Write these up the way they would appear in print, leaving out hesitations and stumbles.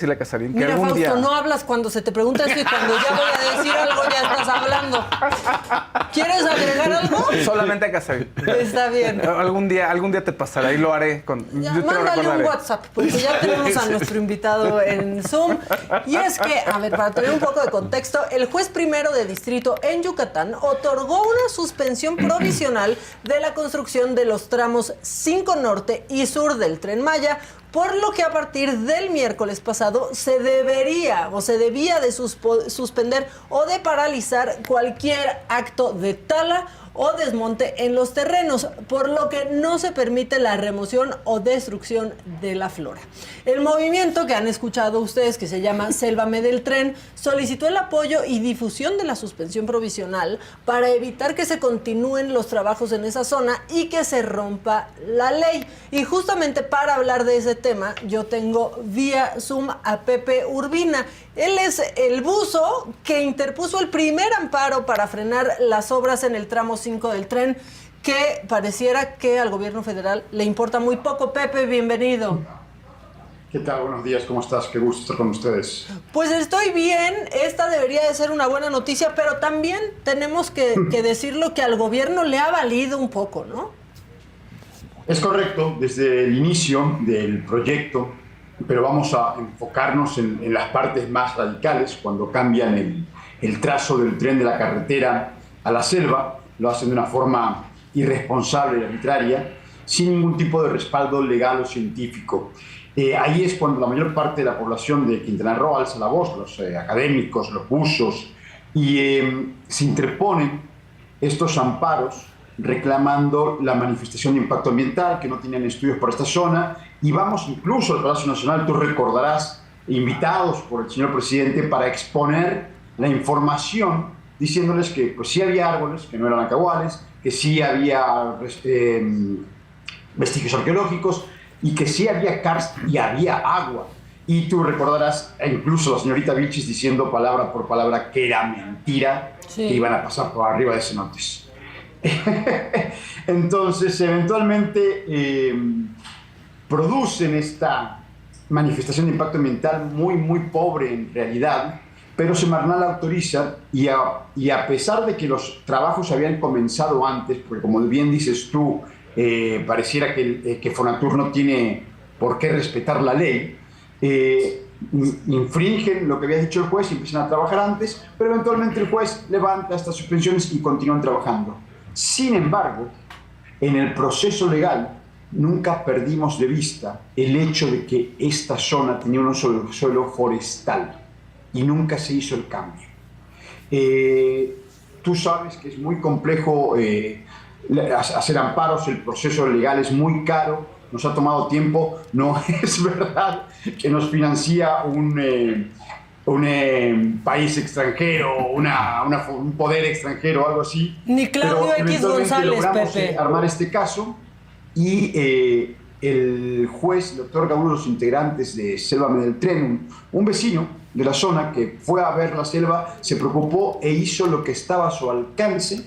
decirle a Casarín que Mira, algún Fausto, día... no hablas cuando se te pregunta eso y cuando ya voy a decir algo ya estás hablando. ¿Quieres agregar algo? Solamente a Casarín. Está bien. Algún día te pasará y lo haré. Ya, Yo te lo mándale un recordaré. WhatsApp, porque ya tenemos a nuestro invitado en Zoom. Y es que, a ver, para tener un poco de contexto, el juez primero de distrito en Yucatán otorgó una suspensión provisional de la construcción de los tramos 5 Norte y Sur del Tren Maya, por lo que a partir del miércoles pasado se debía de suspender o de paralizar cualquier acto de tala o desmonte en los terrenos, por lo que no se permite la remoción o destrucción de la flora. El movimiento que han escuchado ustedes, que se llama Sélvame del Tren, solicitó el apoyo y difusión de la suspensión provisional para evitar que se continúen los trabajos en esa zona y que se rompa la ley. Y justamente para hablar de ese tema, yo tengo vía Zoom a Pepe Urbina. Él es el buzo que interpuso el primer amparo para frenar las obras en el tramo 5 del tren, que pareciera que al gobierno federal le importa muy poco. Pepe, bienvenido. ¿Qué tal? Buenos días, ¿cómo estás? Qué gusto estar con ustedes. Pues estoy bien, esta debería de ser una buena noticia, pero también tenemos que decirlo que al gobierno le ha valido un poco, ¿no? Es correcto, desde el inicio del proyecto, pero vamos a enfocarnos en las partes más radicales, cuando cambian el trazo del tren de la carretera a la selva, lo hacen de una forma irresponsable y arbitraria, sin ningún tipo de respaldo legal o científico. Ahí es cuando la mayor parte de la población de Quintana Roo alza la voz, los académicos, los buzos, y se interponen estos amparos reclamando la manifestación de impacto ambiental, que no tienen estudios por esta zona, y vamos incluso al Palacio Nacional, tú recordarás, invitados por el señor presidente para exponer la información, diciéndoles que pues, sí había árboles, que no eran acahuales, que sí había vestigios arqueológicos, y que sí había karst y había agua. Y tú recordarás, incluso la señorita Vilchis diciendo palabra por palabra que era mentira, sí, que iban a pasar por arriba de cenotes. Entonces, eventualmente producen esta manifestación de impacto ambiental muy pobre en realidad, pero Semarnat la autoriza y a pesar de que los trabajos habían comenzado antes, porque como bien dices tú, pareciera que Fonatur no tiene por qué respetar la ley, infringen lo que había dicho el juez y empiezan a trabajar antes, pero eventualmente el juez levanta estas suspensiones y continúan trabajando. Sin embargo, en el proceso legal nunca perdimos de vista el hecho de que esta zona tenía un suelo forestal y nunca se hizo el cambio. Tú sabes que es muy complejo hacer amparos, el proceso legal es muy caro, nos ha tomado tiempo, no es verdad que nos financia un país extranjero, un poder extranjero o algo así. Ni Claudio X González, logramos Pepe. Armar este caso y el juez le otorga a uno de los integrantes de Sélvame del Tren, un vecino de la zona que fue a ver la selva, se preocupó e hizo lo que estaba a su alcance,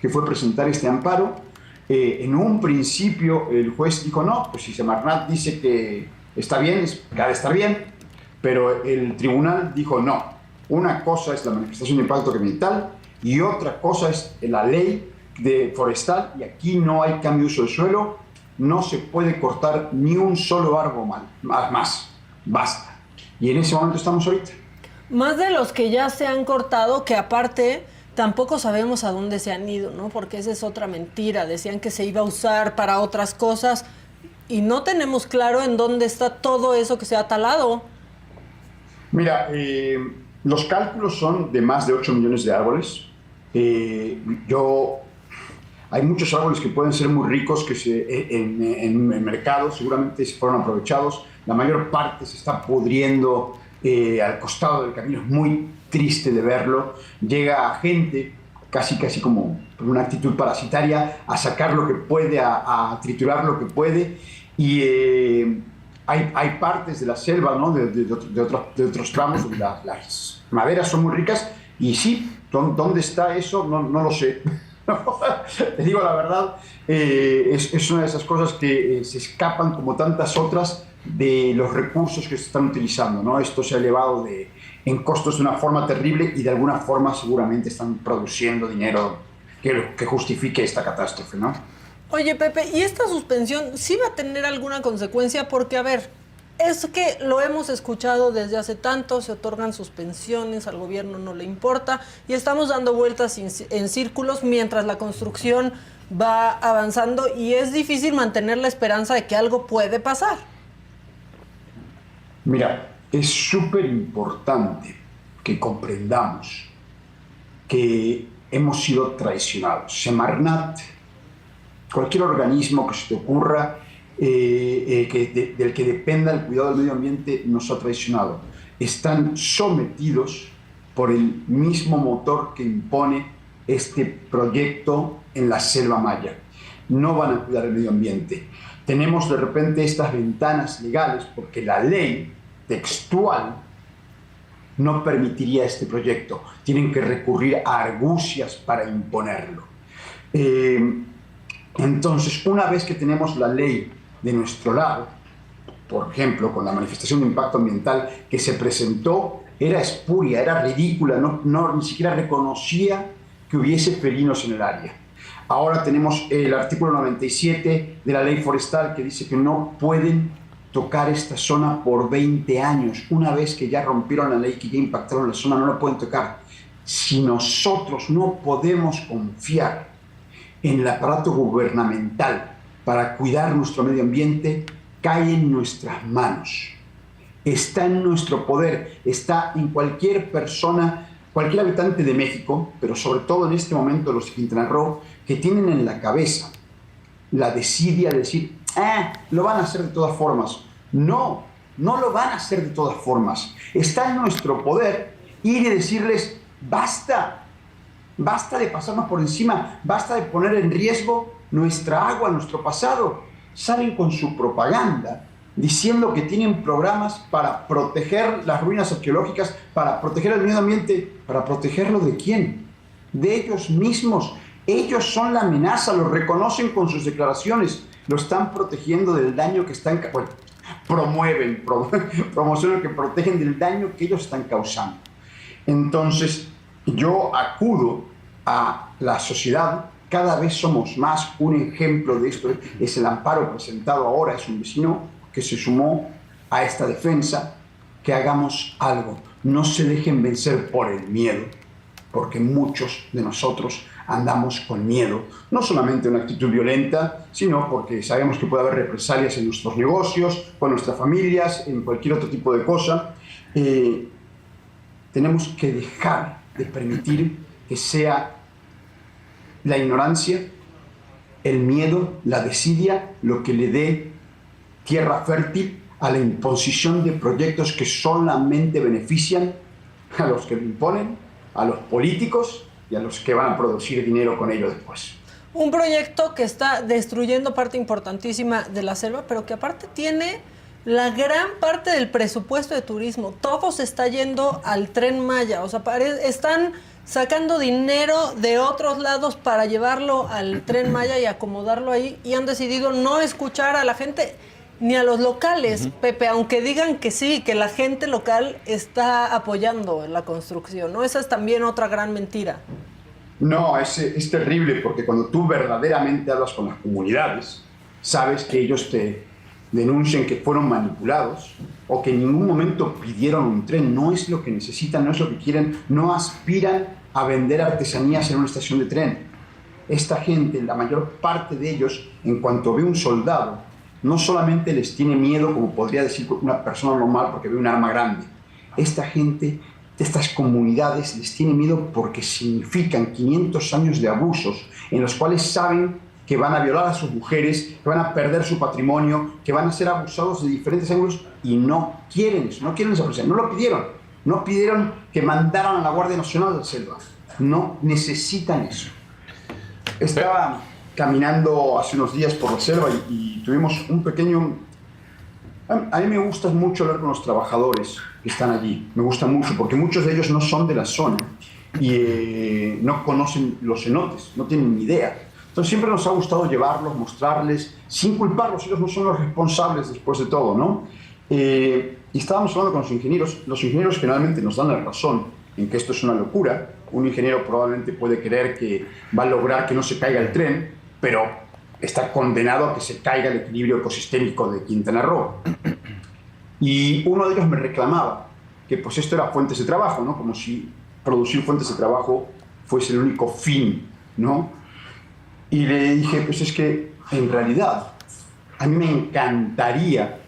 que fue presentar este amparo. En un principio el juez dijo no, pues si Semarnat dice que está bien, ha de estar bien, pero el tribunal dijo no. Una cosa es la manifestación de impacto ambiental y otra cosa es la ley de forestal, y aquí no hay cambio de uso del suelo, no se puede cortar ni un solo árbol más, basta. Y en ese momento estamos ahorita. Más de los que ya se han cortado, que aparte tampoco sabemos a dónde se han ido, ¿no? Porque esa es otra mentira. Decían que se iba a usar para otras cosas y no tenemos claro en dónde está todo eso que se ha talado. Mira, los cálculos son de más de 8 millones de árboles. Hay muchos árboles que pueden ser muy ricos que en el mercado seguramente se fueron aprovechados. La mayor parte se está pudriendo al costado del camino. Es muy triste de verlo. Llega gente casi como con una actitud parasitaria a sacar lo que puede, a triturar lo que puede. Y hay partes de la selva, ¿no? de otros tramos donde las maderas son muy ricas. Y sí, ¿dónde está eso? No lo sé. Te digo la verdad, es una de esas cosas que se escapan como tantas otras de los recursos que se están utilizando, ¿no? Esto se ha elevado en costos de una forma terrible y de alguna forma seguramente están produciendo dinero que justifique esta catástrofe, ¿no? Oye, Pepe, ¿y esta suspensión sí va a tener alguna consecuencia? Porque, a ver, es que lo hemos escuchado desde hace tanto, se otorgan suspensiones, al gobierno no le importa, y estamos dando vueltas en círculos mientras la construcción va avanzando y es difícil mantener la esperanza de que algo puede pasar. Mira, es súper importante que comprendamos que hemos sido traicionados. Semarnat, cualquier organismo que se te ocurra, del que dependa el cuidado del medio ambiente, nos ha traicionado. Están sometidos por el mismo motor que impone este proyecto en la selva maya. No van a cuidar el medio ambiente. Tenemos de repente estas ventanas legales porque la ley textual no permitiría este proyecto. Tienen que recurrir a argucias para imponerlo. Entonces, una vez que tenemos la ley de nuestro lado, por ejemplo, con la manifestación de impacto ambiental que se presentó, era espuria, era ridícula, ni siquiera reconocía que hubiese felinos en el área. Ahora tenemos el artículo 97 de la ley forestal que dice que no pueden tocar esta zona por 20 años. Una vez que ya rompieron la ley, que ya impactaron la zona, no la pueden tocar. Si nosotros no podemos confiar en el aparato gubernamental para cuidar nuestro medio ambiente, cae en nuestras manos. Está en nuestro poder, está en cualquier persona, cualquier habitante de México, pero sobre todo en este momento los de Quintana Roo, que tienen en la cabeza la desidia de decir, lo van a hacer de todas formas. No, no lo van a hacer de todas formas. Está en nuestro poder ir y decirles, basta, basta de pasarnos por encima, basta de poner en riesgo nuestra agua, nuestro pasado. Salen con su propaganda diciendo que tienen programas para proteger las ruinas arqueológicas, para proteger el medio ambiente. ¿Para protegerlo de quién? De ellos mismos. Ellos son la amenaza, lo reconocen con sus declaraciones, lo están protegiendo del daño que están... Bueno, promocionan que protegen del daño que ellos están causando. Entonces, yo acudo a la sociedad, cada vez somos más. Un ejemplo de esto es el amparo presentado ahora, es un vecino que se sumó a esta defensa, que hagamos algo. No se dejen vencer por el miedo, porque muchos de nosotros andamos con miedo, no solamente una actitud violenta, sino porque sabemos que puede haber represalias en nuestros negocios, con nuestras familias, en cualquier otro tipo de cosa. Tenemos que dejar de permitir que sea la ignorancia, el miedo, la desidia, lo que le dé tierra fértil a la imposición de proyectos que solamente benefician a los que lo imponen, a los políticos y a los que van a producir dinero con ello después. Un proyecto que está destruyendo parte importantísima de la selva, pero que aparte tiene la gran parte del presupuesto de turismo. Todo se está yendo al Tren Maya. O sea, están sacando dinero de otros lados para llevarlo al Tren Maya y acomodarlo ahí, y han decidido no escuchar a la gente ni a los locales, Pepe, aunque digan que sí, que la gente local está apoyando la construcción, ¿no? Esa es también otra gran mentira. No, es terrible, porque cuando tú verdaderamente hablas con las comunidades, sabes que ellos te denuncian que fueron manipulados o que en ningún momento pidieron un tren. No es lo que necesitan, no es lo que quieren, no aspiran a vender artesanías en una estación de tren. Esta gente, la mayor parte de ellos, en cuanto ve un soldado, no solamente les tiene miedo, como podría decir una persona normal, porque ve un arma grande. Esta gente, estas comunidades, les tiene miedo porque significan 500 años de abusos en los cuales saben que van a violar a sus mujeres, que van a perder su patrimonio, que van a ser abusados de diferentes ángulos, y no quieren eso, no quieren esa presión. No lo pidieron, no pidieron que mandaran a la Guardia Nacional de la Selva. No necesitan eso. Estaba caminando hace unos días por la selva y tuvimos un pequeño... A mí me gusta mucho hablar con los trabajadores que están allí. Me gusta mucho porque muchos de ellos no son de la zona y no conocen los cenotes, no tienen ni idea. Entonces siempre nos ha gustado llevarlos, mostrarles, sin culparlos, ellos no son los responsables después de todo, ¿no? Y estábamos hablando con los ingenieros generalmente nos dan la razón en que esto es una locura. Un ingeniero probablemente puede creer que va a lograr que no se caiga el tren, pero está condenado a que se caiga el equilibrio ecosistémico de Quintana Roo. Y uno de ellos me reclamaba que pues esto era fuentes de trabajo, ¿no? Como si producir fuentes de trabajo fuese el único fin, ¿no? Y le dije, pues es que en realidad a mí me encantaría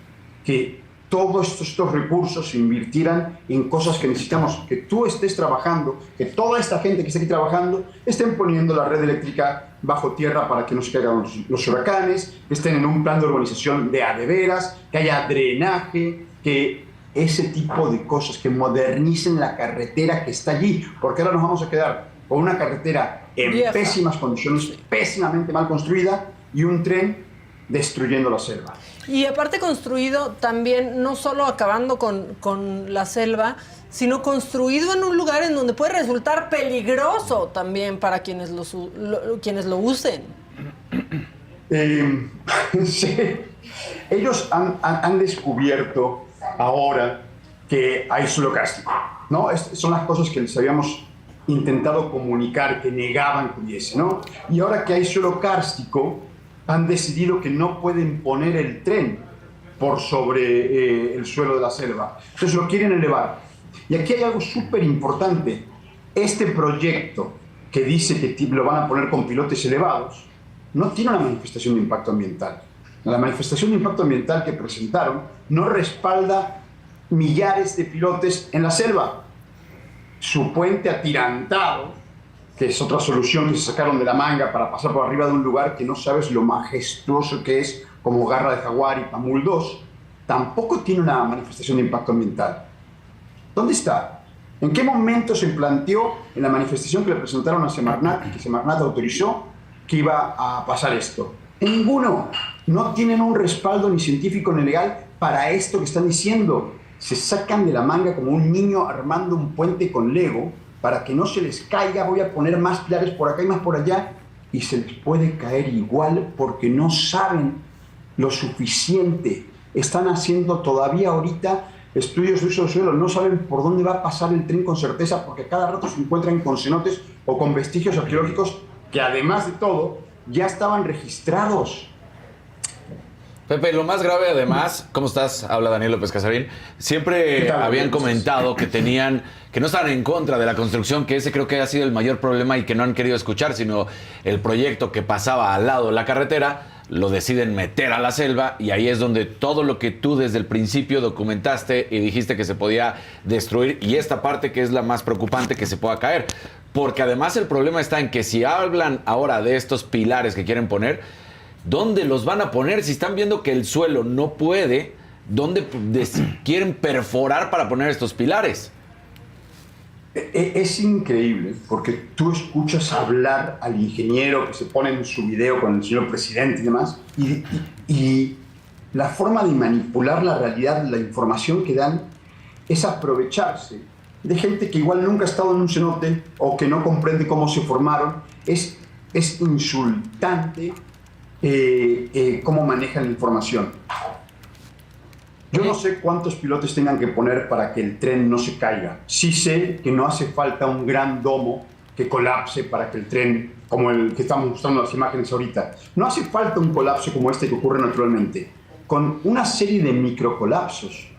que todos estos recursos se invirtieran en cosas que necesitamos, que tú estés trabajando, que toda esta gente que está aquí trabajando estén poniendo la red eléctrica bajo tierra para que no se caigan los huracanes, que estén en un plan de urbanización de a de veras, que haya drenaje, que ese tipo de cosas, que modernicen la carretera que está allí, porque ahora nos vamos a quedar con una carretera en pésimas condiciones, pésimamente mal construida, y un tren destruyendo la selva. Y aparte construido también, no solo acabando con la selva, sino construido en un lugar en donde puede resultar peligroso también para quienes quienes lo usen. Sí. Ellos han descubierto ahora que hay suelo kárstico, ¿no? Son las cosas que les habíamos intentado comunicar, que negaban que hubiese, ¿no? Y ahora que hay suelo kárstico, han decidido que no pueden poner el tren por sobre el suelo de la selva. Entonces lo quieren elevar. Y aquí hay algo súper importante. Este proyecto que dice que lo van a poner con pilotes elevados, no tiene una manifestación de impacto ambiental. La manifestación de impacto ambiental que presentaron no respalda millares de pilotes en la selva. Su puente atirantado, que es otra solución que se sacaron de la manga para pasar por arriba de un lugar que no sabes lo majestuoso que es, como Garra de Jaguar y Pamul 2, tampoco tiene una manifestación de impacto ambiental. ¿Dónde está? ¿En qué momento se planteó en la manifestación que le presentaron a Semarnat y que Semarnat autorizó que iba a pasar esto? En ninguno. No tienen un respaldo ni científico ni legal para esto que están diciendo. Se sacan de la manga como un niño armando un puente con Lego para que no se les caiga. Voy a poner más pilares por acá y más por allá, y se les puede caer igual porque no saben lo suficiente. Están haciendo todavía ahorita estudios de uso del suelo, no saben por dónde va a pasar el tren con certeza, porque cada rato se encuentran con cenotes o con vestigios arqueológicos que, además de todo, ya estaban registrados. Pepe, lo más grave además, ¿cómo estás? Habla Daniel López Casarín. Siempre habían comentado que no estaban en contra de la construcción, que ese creo que ha sido el mayor problema y que no han querido escuchar, sino el proyecto que pasaba al lado de la carretera, lo deciden meter a la selva, y ahí es donde todo lo que tú desde el principio documentaste y dijiste que se podía destruir, y esta parte que es la más preocupante, que se pueda caer. Porque además el problema está en que si hablan ahora de estos pilares que quieren poner, ¿dónde los van a poner? Si están viendo que el suelo no puede, ¿dónde quieren perforar para poner estos pilares? Es increíble, porque tú escuchas hablar al ingeniero que se pone en su video con el señor presidente y demás, y la forma de manipular la realidad, la información que dan, es aprovecharse de gente que igual nunca ha estado en un cenote o que no comprende cómo se formaron. Es insultante cómo manejan la información. Yo no sé cuántos pilotes tengan que poner para que el tren no se caiga. Sí sé que no hace falta un gran domo que colapse para que el tren, como el que estamos mostrando en las imágenes ahorita, no hace falta un colapso como este que ocurre naturalmente. Con una serie de microcolapsos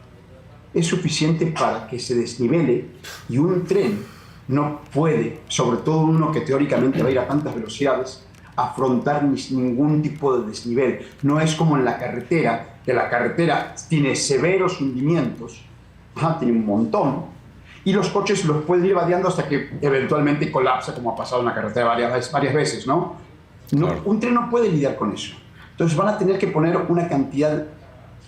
es suficiente para que se desnivele, y un tren no puede, sobre todo uno que teóricamente va a ir a tantas velocidades, afrontar ningún tipo de desnivel. No es como en la carretera, que la carretera tiene severos hundimientos, tiene un montón, y los coches los pueden ir vadeando hasta que eventualmente colapsa, como ha pasado en la carretera varias veces, ¿no? Claro. Un tren no puede lidiar con eso. Entonces van a tener que poner una cantidad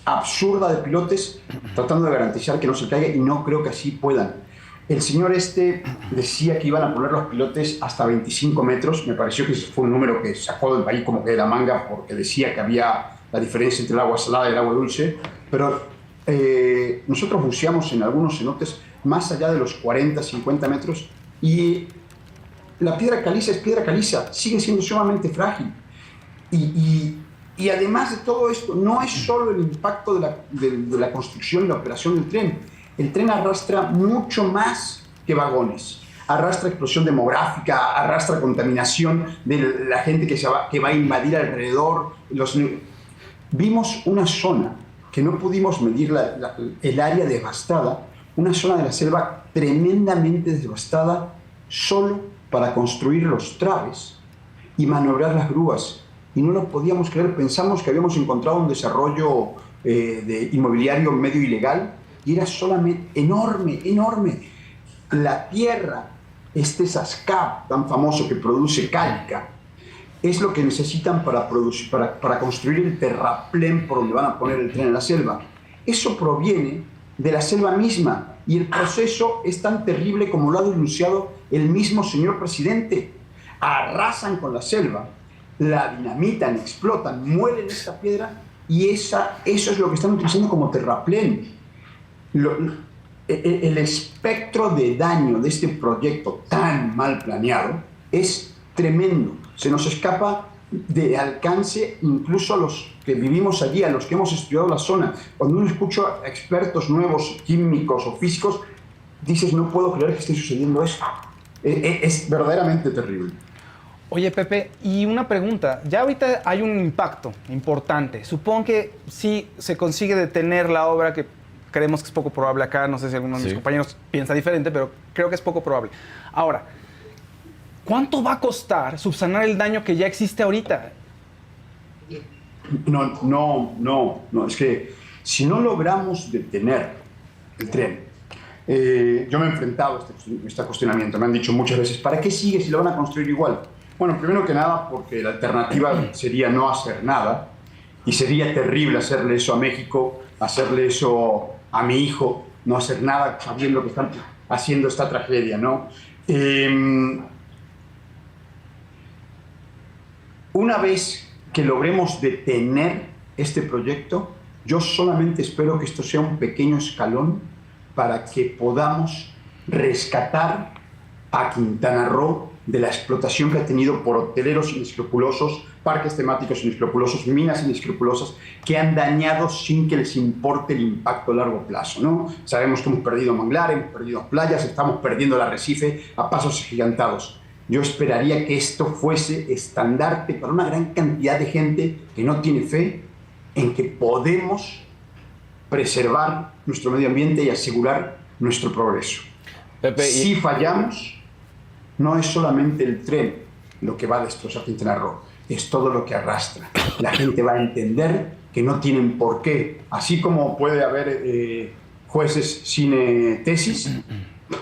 absurda de pilotes tratando de garantizar que no se caiga, y no creo que así puedan. El señor decía que iban a poner los pilotes hasta 25 metros. Me pareció que ese fue un número que sacó del país como que de la manga, porque decía que había la diferencia entre el agua salada y el agua dulce. Pero nosotros buceamos en algunos cenotes más allá de los 40, 50 metros, y la piedra caliza es piedra caliza, sigue siendo sumamente frágil. Y además de todo esto, no es solo el impacto de la construcción y la operación del tren. El tren arrastra mucho más que vagones. Arrastra explosión demográfica, arrastra contaminación de la gente que va a invadir alrededor. Vimos una zona que no pudimos medir el área devastada, una zona de la selva tremendamente devastada solo para construir los traves y maniobrar las grúas. Y no lo podíamos creer, pensamos que habíamos encontrado un desarrollo de inmobiliario medio ilegal y era solamente enorme, enorme. La tierra, este Sascab tan famoso que produce calca, es lo que necesitan para construir el terraplén por donde van a poner el tren en la selva. Eso proviene de la selva misma y el proceso es tan terrible como lo ha denunciado el mismo señor presidente. Arrasan con la selva, la dinamitan, explotan, muelen esta piedra y eso es lo que están utilizando como terraplén. El espectro de daño de este proyecto tan mal planeado es tremendo. Se nos escapa de alcance incluso a los que vivimos allí, a los que hemos estudiado la zona. Cuando uno escucha a expertos nuevos, químicos o físicos, dices, no puedo creer que esté sucediendo esto. Es verdaderamente terrible. Oye, Pepe, y una pregunta. Ya ahorita hay un impacto importante. Supongo que sí se consigue detener la obra, que creemos que es poco probable acá. No sé si alguno de mis compañeros piensa diferente, pero creo que es poco probable. Ahora, ¿cuánto va a costar subsanar el daño que ya existe ahorita? No. Es que si no logramos detener el tren, yo me he enfrentado a este cuestionamiento. Me han dicho muchas veces, ¿para qué sigue si lo van a construir igual? Bueno, primero que nada, porque la alternativa sería no hacer nada. Y sería terrible hacerle eso a México, hacerle eso a mi hijo, no hacer nada sabiendo que están haciendo esta tragedia, ¿no? Una vez que logremos detener este proyecto, yo solamente espero que esto sea un pequeño escalón para que podamos rescatar a Quintana Roo de la explotación que ha tenido por hoteleros inescrupulosos, parques temáticos inescrupulosos, minas inescrupulosas, que han dañado sin que les importe el impacto a largo plazo, ¿no? Sabemos que hemos perdido manglares, hemos perdido playas, estamos perdiendo el arrecife a pasos agigantados. Yo esperaría que esto fuese estandarte para una gran cantidad de gente que no tiene fe en que podemos preservar nuestro medio ambiente y asegurar nuestro progreso. Pepe, si fallamos, no es solamente el tren lo que va a destrozar Quintana Roo, es todo lo que arrastra. La gente va a entender que no tienen por qué, así como puede haber jueces sin tesis,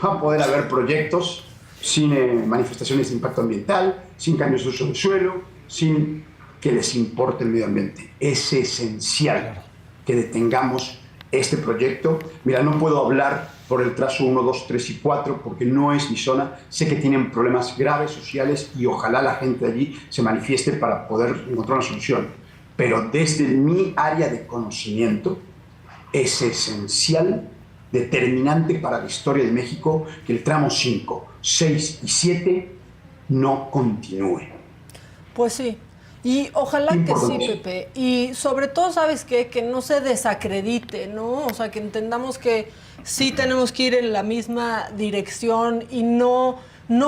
va a poder haber proyectos sin manifestaciones de impacto ambiental, sin cambios de uso del suelo, sin que les importe el medio ambiente. Es esencial que detengamos este proyecto. Mira, no puedo hablar por el trazo 1, 2, 3 y 4 porque no es mi zona. Sé que tienen problemas graves sociales y ojalá la gente allí se manifieste para poder encontrar una solución. Pero desde mi área de conocimiento es esencial, determinante para la historia de México, que el tramo 5, 6 y 7 no continúe. Pues sí. Y ojalá que sí, Pepe. Y sobre todo, ¿sabes qué? Que no se desacredite, ¿no? O sea, que entendamos que sí tenemos que ir en la misma dirección y no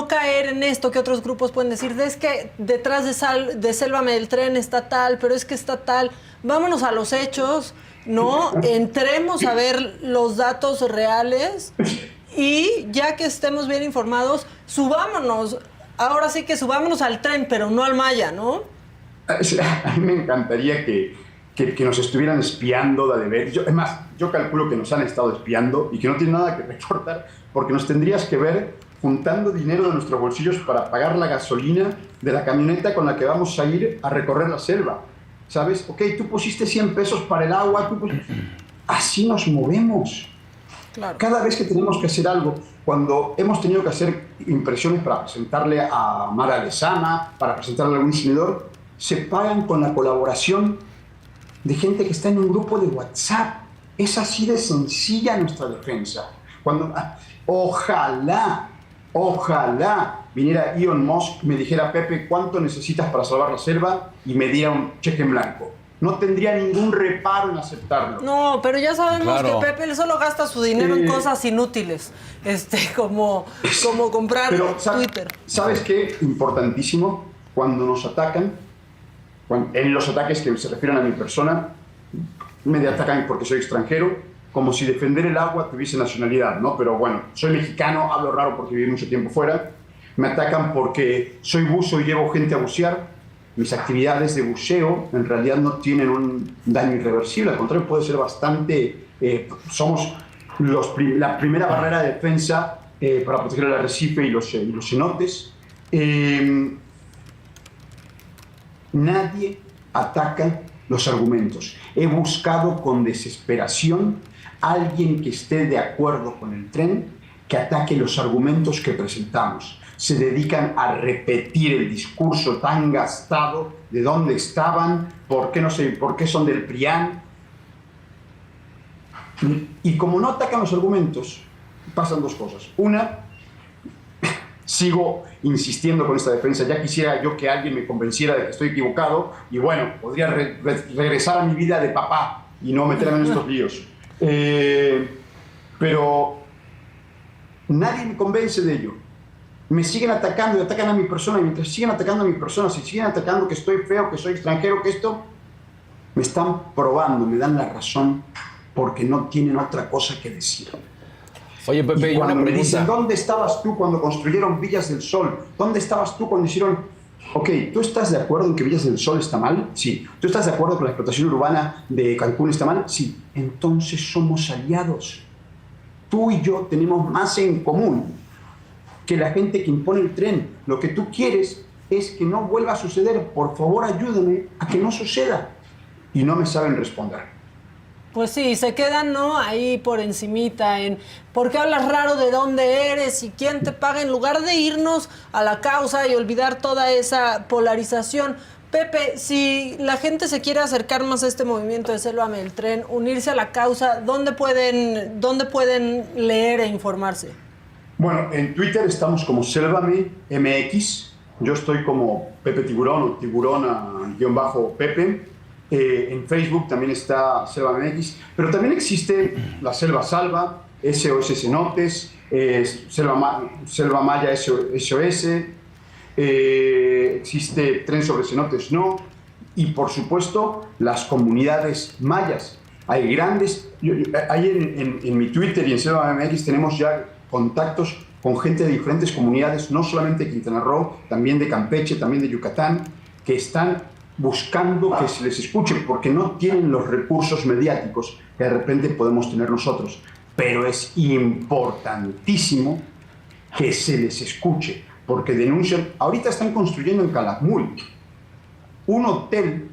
caer en esto que otros grupos pueden decir, es que detrás de Sélvame del Tren está tal, pero es que está tal. Vámonos a los hechos, ¿no? Entremos a ver los datos reales y ya que estemos bien informados, subámonos. Ahora sí que subámonos al tren, pero no al Maya, ¿no? A mí me encantaría que nos estuvieran espiando de ver. Es más, yo calculo que nos han estado espiando y que no tiene nada que reportar, porque nos tendrías que ver juntando dinero de nuestros bolsillos para pagar la gasolina de la camioneta con la que vamos a ir a recorrer la selva. ¿Sabes? Ok, tú pusiste 100 pesos para el agua, así nos movemos. Claro. Cada vez que tenemos que hacer algo, cuando hemos tenido que hacer impresiones para presentarle a Mara Lezama, para presentarle a algún diseñador, se pagan con la colaboración de gente que está en un grupo de WhatsApp. Es así de sencilla nuestra defensa. Ojalá Ojalá viniera Elon Musk, me dijera, Pepe, ¿cuánto necesitas para salvar la selva? Y me diera un cheque en blanco. No tendría ningún reparo en aceptarlo. No, pero ya sabemos Claro. que Pepe solo gasta su dinero en cosas inútiles, como comprar Pero, Twitter. ¿sabes qué? Importantísimo, cuando nos atacan, en los ataques que se refieren a mi persona, me atacan porque soy extranjero, como si defender el agua tuviese nacionalidad, ¿no? Pero bueno, soy mexicano, hablo raro porque viví mucho tiempo fuera. Me atacan porque soy buzo y llevo gente a bucear. Mis actividades de buceo en realidad no tienen un daño irreversible, al contrario, puede ser bastante... somos la primera barrera de defensa para proteger el arrecife y los cenotes. Nadie ataca los argumentos. He buscado con desesperación a alguien que esté de acuerdo con el tren, que ataque los argumentos que presentamos. Se dedican a repetir el discurso tan gastado de dónde estaban, por qué son del PRIAN. Y como no atacan los argumentos, pasan dos cosas. Una, sigo insistiendo con esta defensa. Ya quisiera yo que alguien me convenciera de que estoy equivocado y bueno, podría regresar a mi vida de papá y no meterme en estos líos. Pero nadie me convence de ello. Me siguen atacando y atacan a mi persona, y mientras siguen atacando a mi persona, si siguen atacando que estoy feo, que soy extranjero, que esto, me están probando, me dan la razón, porque no tienen otra cosa que decir. Oye, Pepe, y cuando una me pregunta. dicen, ¿dónde estabas tú cuando construyeron Villas del Sol? ¿Dónde estabas tú cuando hicieron...? Ok, ¿tú estás de acuerdo en que Villas del Sol está mal? Sí. ¿Tú estás de acuerdo que la explotación urbana de Cancún está mal? Sí. Entonces somos aliados. Tú y yo tenemos más en común que la gente que impone el tren. Lo que tú quieres es que no vuelva a suceder. Por favor, ayúdame a que no suceda. Y no me saben responder. Pues sí, se quedan, ¿no? Ahí por encimita en ¿por qué hablas raro de dónde eres y quién te paga? En lugar de irnos a la causa y olvidar toda esa polarización. Pepe, si la gente se quiere acercar más a este movimiento de Sélvame el Tren, unirse a la causa, ¿dónde pueden leer e informarse? Bueno, en Twitter estamos como Sélvame MX. Yo estoy como Pepe Tiburón o Tiburón-Pepe. En Facebook también está Sélvame MX. Pero también existe la Selva Salva, SOS Cenotes, Selva Maya SOS. Existe Tren sobre Cenotes No. Y por supuesto, las comunidades mayas. Hay grandes. Ahí en mi Twitter y en Sélvame MX tenemos ya contactos con gente de diferentes comunidades, no solamente de Quintana Roo, también de Campeche, también de Yucatán, que están buscando que se les escuche, porque no tienen los recursos mediáticos que de repente podemos tener nosotros. Pero es importantísimo que se les escuche, porque denuncian. Ahorita están construyendo en Calakmul un hotel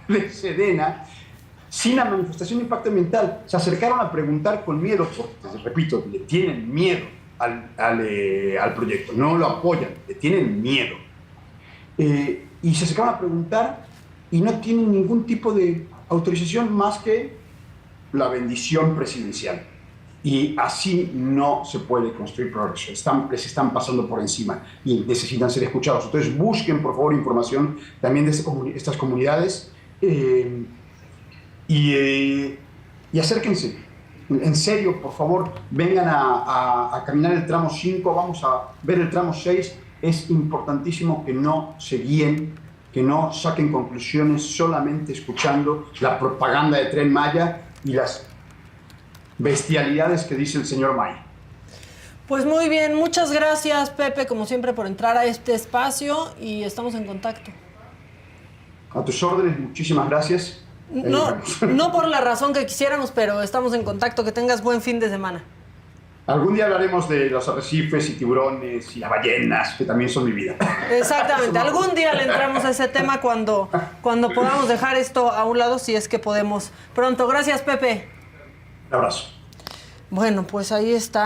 de Sedena sin la manifestación de impacto ambiental. Se acercaron a preguntar con miedo, porque, repito, le tienen miedo al proyecto, no lo apoyan, le tienen miedo. Y se acercaron a preguntar y no tienen ningún tipo de autorización más que la bendición presidencial. Y así no se puede construir progreso. Les están pasando por encima y necesitan ser escuchados. Entonces busquen, por favor, información también de estas comunidades y acérquense. En serio, por favor, vengan a caminar el tramo 5, vamos a ver el tramo 6. Es importantísimo que no se guíen, que no saquen conclusiones solamente escuchando la propaganda de Tren Maya y las bestialidades que dice el señor May. Pues muy bien, muchas gracias, Pepe, como siempre, por entrar a este espacio y estamos en contacto. A tus órdenes, muchísimas gracias. No por la razón que quisiéramos, pero estamos en contacto. Que tengas buen fin de semana. Algún día hablaremos de los arrecifes y tiburones y las ballenas, que también son mi vida. Exactamente. Algún día le entramos a ese tema cuando podamos dejar esto a un lado, si es que podemos pronto. Gracias, Pepe. Un abrazo. Bueno, pues ahí está.